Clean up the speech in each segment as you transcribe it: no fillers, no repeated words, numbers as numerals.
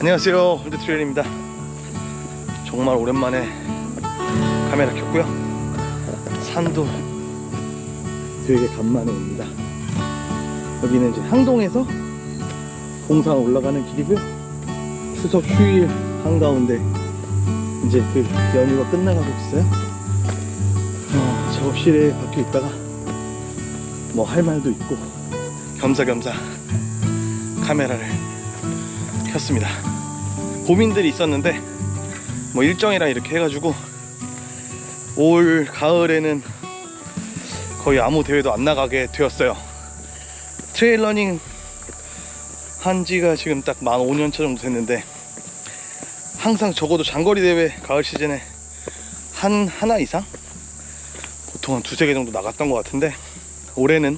안녕하세요, 홀드트레일입니다. 정말 오랜만에 카메라 켰고요. 산도 되게 간만에 옵니다. 여기는 이제 항동에서 봉산 올라가는 길이고요. 추석 휴일 한가운데 이제 그 연휴가 끝나가고 있어요. 작업실에 박혀 있다가 뭐 할 말도 있고 겸사겸사 카메라를 켰습니다. 고민들이 있었는데 뭐 일정이랑 이렇게 해가지고 올 가을에는 거의 아무 대회도 안 나가게 되었어요. 트레일 러닝 한 지가 지금 딱 만 5년차 정도 됐는데 항상 적어도 장거리 대회 가을 시즌에 하나 이상? 보통 한 두세 개 정도 나갔던 것 같은데 올해는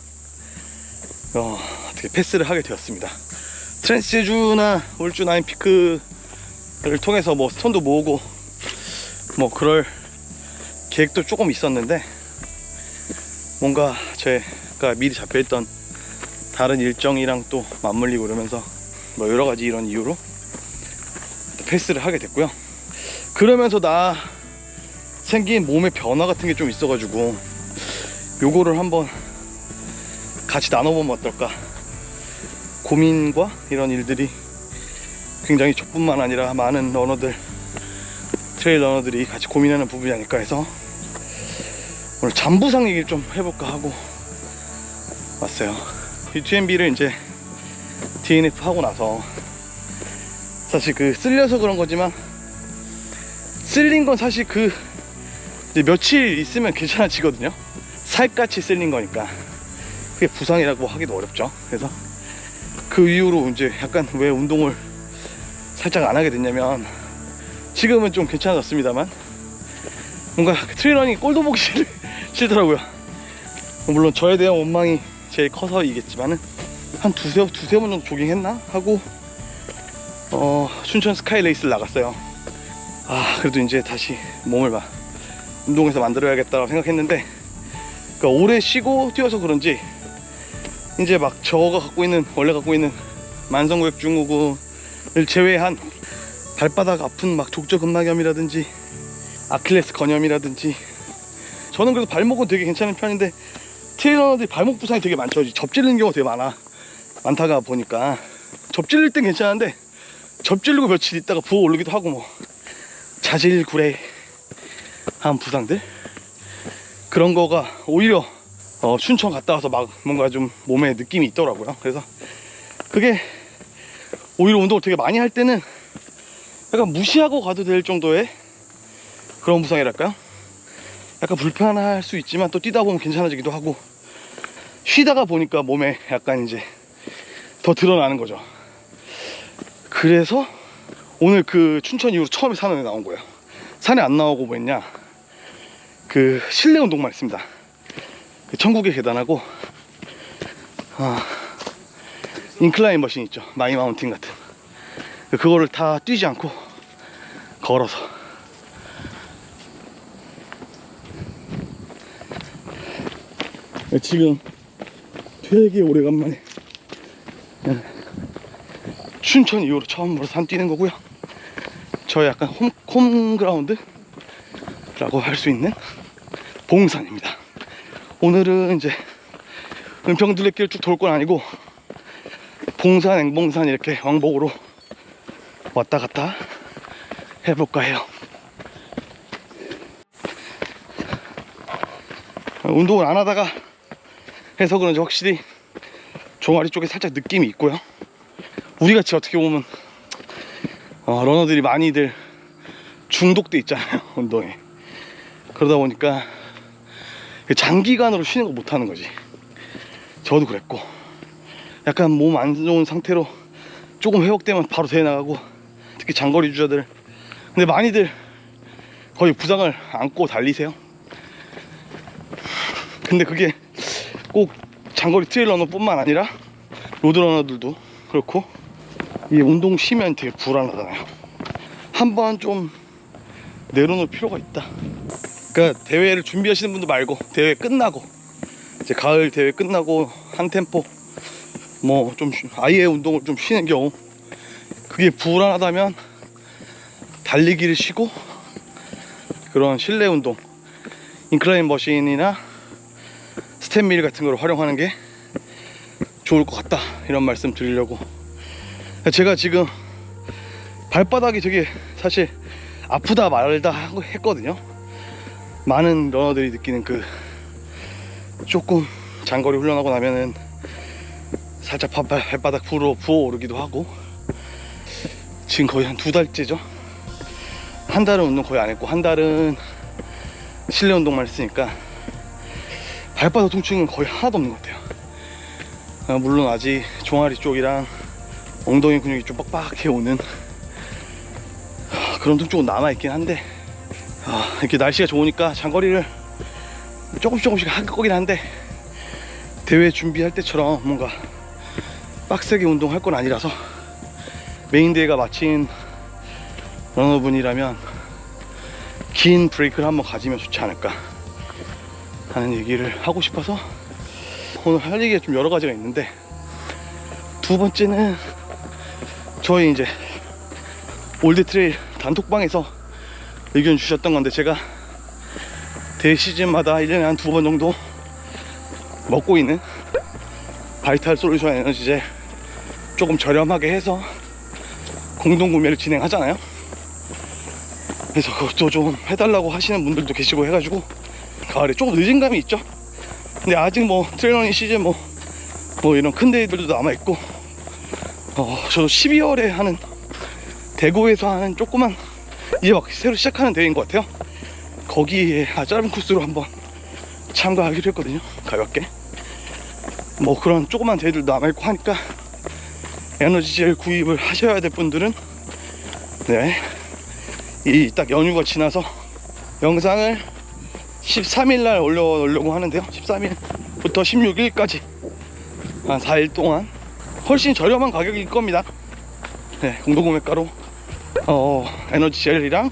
어떻게 패스를 하게 되었습니다. 트랜스 제주나 울주 나인피크를 통해서 뭐 스톤도 모으고 뭐 그럴 계획도 조금 있었는데 뭔가 제가 미리 잡혀있던 다른 일정이랑 또 맞물리고 그러면서 뭐 여러가지 이런 이유로 패스를 하게 됐고요. 그러면서 나 생긴 몸의 변화 같은 게 좀 있어가지고 요거를 한번 같이 나눠보면 어떨까. 고민과 이런 일들이 굉장히 저뿐만 아니라 많은 러너들, 트레일 러너들이 같이 고민하는 부분이 아닐까 해서 오늘 잠부상 얘기를 좀 해볼까 하고 왔어요. UTMB를 이제 DNF 하고 나서 사실 그 쓸려서 그런 거지만 쓸린 건 사실 그 이제 며칠 있으면 괜찮아지거든요. 살갗이 쓸린 거니까 그게 부상이라고 하기도 어렵죠. 그래서 그 이후로 이제 약간 왜 운동을 살짝 안 하게 됐냐면 지금은 좀 괜찮아졌습니다만 뭔가 트레일러닝 꼴도 보기 싫더라고요. 물론 저에 대한 원망이 제일 커서이겠지만은 한 두세 번 정도 조깅했나 하고 춘천 스카이 레이스를 나갔어요. 그래도 이제 다시 몸을 운동해서 만들어야겠다고 생각했는데 그러니까 오래 쉬고 뛰어서 그런지 이제 막 원래 갖고 있는 만성구역 증후군을 제외한 발바닥 아픈 막 족저근막염이라든지 아킬레스 건염이라든지 저는 그래도 발목은 되게 괜찮은 편인데 트레일러들이 발목 부상이 되게 많죠. 접질리는 경우가 되게 많다가 보니까 접질릴 땐 괜찮은데 접질리고 며칠 있다가 부어 오르기도 하고 뭐 자질구레한 부상들 그런 거가 오히려 춘천 갔다 와서 막 뭔가 좀 몸에 느낌이 있더라고요. 그래서 그게 오히려 운동을 되게 많이 할 때는 약간 무시하고 가도 될 정도의 그런 부상이랄까요? 약간 불편할 수 있지만 또 뛰다 보면 괜찮아지기도 하고 쉬다가 보니까 몸에 약간 이제 더 드러나는 거죠. 그래서 오늘 그 춘천 이후로 처음에 산에 나온 거예요. 산에 안 나오고 뭐 했냐, 그 실내 운동만 했습니다. 그 천국의 계단하고 인클라인 머신 있죠, 마이 마운틴 같은 그거를 다 뛰지 않고 걸어서 지금 되게 오래간만에 춘천 이후로 처음으로 산 뛰는 거고요. 저의 약간 홈그라운드라고 할 수 있는 봉산입니다. 오늘은 이제 은평둘레길을 쭉 돌 건 아니고 봉산, 앵봉산 이렇게 왕복으로 왔다 갔다 해볼까 해요. 운동을 안 하다가 해서 그런지 확실히 종아리 쪽에 살짝 느낌이 있고요. 우리같이 어떻게 보면 러너들이 많이들 중독돼 있잖아요, 운동에. 그러다 보니까 장기간으로 쉬는 거 못하는 거지. 저도 그랬고 약간 몸 안 좋은 상태로 조금 회복되면 바로 대회 나가고, 특히 장거리 주자들 근데 많이들 거의 부상을 안고 달리세요. 근데 그게 꼭 장거리 트레일 러너 뿐만 아니라 로드 러너들도 그렇고 이 운동 쉬면 되게 불안하잖아요. 한번 좀 내려놓을 필요가 있다. 그러니까 대회를 준비하시는 분들 말고 대회 끝나고 이제 가을 대회 끝나고 한 템포 뭐 좀 아예 운동을 좀 쉬는 경우 그게 불안하다면 달리기를 쉬고 그런 실내 운동, 인클라인 머신이나 스탠밀 같은 걸 활용하는 게 좋을 것 같다, 이런 말씀 드리려고. 제가 지금 발바닥이 되게 사실 아프다 말다 했거든요. 많은 러너들이 느끼는 그 조금 장거리 훈련하고 나면은 살짝 발바닥 부어오르기도 하고, 지금 거의 한 2달째죠. 한 달은 운동 거의 안 했고 한 달은 실내 운동만 했으니까 발바닥 통증은 거의 하나도 없는 것 같아요. 물론 아직 종아리 쪽이랑 엉덩이 근육이 좀 빡빡해 오는 그런 통증은 남아있긴 한데, 이렇게 날씨가 좋으니까 장거리를 조금씩 할 거긴 한데, 대회 준비할 때처럼 뭔가 빡세게 운동할 건 아니라서 메인 대회가 마친 러너분이라면 긴 브레이크를 한번 가지면 좋지 않을까 하는 얘기를 하고 싶어서 오늘 할 얘기가 좀 여러 가지가 있는데, 두 번째는 저희 이제 올드 트레일 단톡방에서 의견 주셨던 건데, 제가 대회 시즌마다 1년에 한 2번 정도 먹고 있는 바이탈 솔루션 에너지젤 조금 저렴하게 해서 공동 구매를 진행하잖아요. 그래서 그것도 좀 해달라고 하시는 분들도 계시고 해가지고 가을에 조금 늦은 감이 있죠. 근데 아직 뭐 트레이너링 시즌 뭐 이런 큰 대회들도 남아있고, 저도 12월에 하는 대구에서 하는 조그만 이제 막 새로 시작하는 대회인 것 같아요. 거기에 짧은 코스로 한번 참가하기로 했거든요. 가볍게 뭐 그런 조그만 대회들도 남아있고 하니까 에너지젤 구입을 하셔야 될 분들은 이 딱 연휴가 지나서 영상을 13일날 올려놓으려고 하는데요. 13일부터 16일까지 한 4일 동안 훨씬 저렴한 가격일 겁니다. 공동구매가로 에너지젤이랑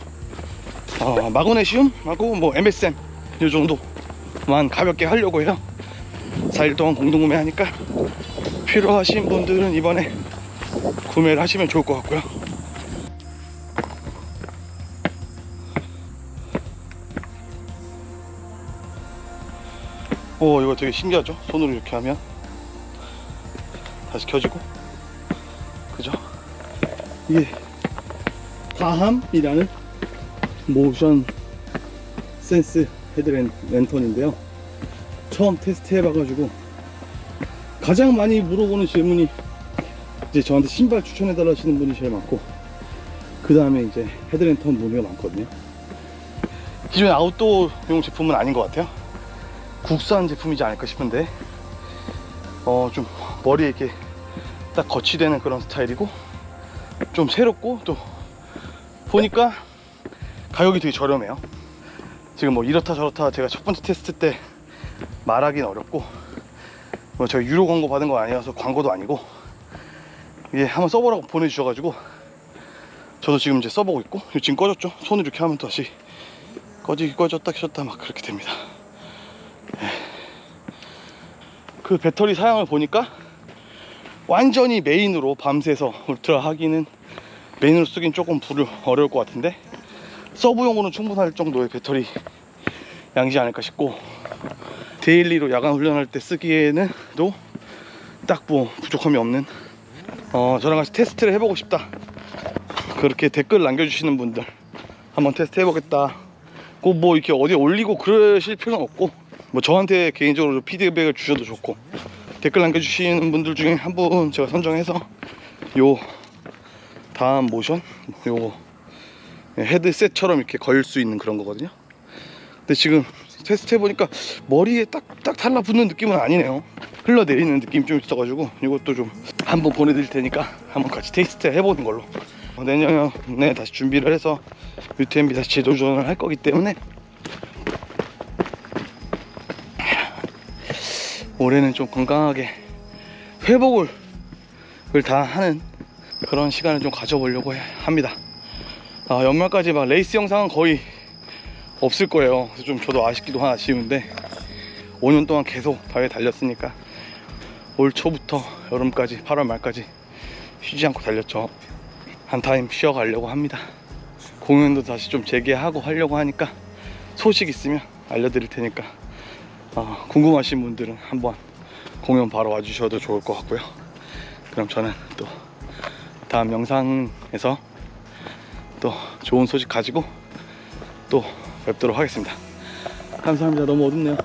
마그네슘하고 뭐 MSM 이 정도만 가볍게 하려고 해요. 4일 동안 공동구매 하니까 필요하신 분들은 이번에 구매를 하시면 좋을 것 같고요. 이거 되게 신기하죠? 손으로 이렇게 하면 다시 켜지고, 그죠? 이게 다함이라는 모션 센스 헤드랜턴인데요. 처음 테스트 해봐가지고 가장 많이 물어보는 질문이 이제 저한테 신발 추천해달라 하시는 분이 제일 많고, 그 다음에 이제 헤드랜턴 문의가 많거든요. 기존의 아웃도어용 제품은 아닌 것 같아요. 국산 제품이지 않을까 싶은데, 좀 머리에 이렇게 딱 거치되는 그런 스타일이고, 좀 새롭고, 또 보니까 가격이 되게 저렴해요. 지금 뭐 이렇다 저렇다 제가 첫 번째 테스트 때 말하기는 어렵고, 저희 유료 광고 받은 거 아니라서 광고도 아니고, 이게 한번 써보라고 보내주셔가지고 저도 지금 이제 써보고 있고, 지금 꺼졌죠? 손을 이렇게 하면 다시 꺼졌다 켜졌다 막 그렇게 됩니다. 그 배터리 사양을 보니까 완전히 메인으로 밤새서 울트라 하기는 메인으로 쓰긴 조금 어려울 것 같은데, 서브용으로는 충분할 정도의 배터리 양이지 않을까 싶고, 데일리로 야간 훈련할 때 쓰기에는 또 딱 뭐 부족함이 없는, 저랑 같이 테스트를 해보고 싶다, 그렇게 댓글 남겨주시는 분들, 한번 테스트 해보겠다, 꼭 뭐 이렇게 어디에 올리고 그러실 필요는 없고, 뭐 저한테 개인적으로 피드백을 주셔도 좋고, 댓글 남겨주시는 분들 중에 한 분 제가 선정해서 요 다음 모션, 요 헤드셋처럼 이렇게 걸 수 있는 그런 거거든요. 근데 지금 테스트 해보니까 머리에 딱 달라붙는 느낌은 아니네요. 흘러내리는 느낌이 좀 있어가지고 이것도 좀 한번 보내드릴 테니까 한번 같이 테스트 해보는 걸로. 내년에 다시 준비를 해서 UTMB 다시 재도전을 할 거기 때문에 올해는 좀 건강하게 회복을 다 하는 그런 시간을 좀 가져보려고 합니다. 연말까지 막 레이스 영상은 거의 없을 거예요. 그래서 좀 저도 아쉬운데 5년 동안 계속 바위에 달렸으니까 올 초부터 여름까지 8월 말까지 쉬지 않고 달렸죠. 한 타임 쉬어가려고 합니다. 공연도 다시 좀 재개하고 하려고 하니까 소식 있으면 알려드릴 테니까 궁금하신 분들은 한번 공연 바로 와주셔도 좋을 것 같고요. 그럼 저는 또 다음 영상에서 또 좋은 소식 가지고 또 뵙도록 하겠습니다. 감사합니다. 너무 어둡네요.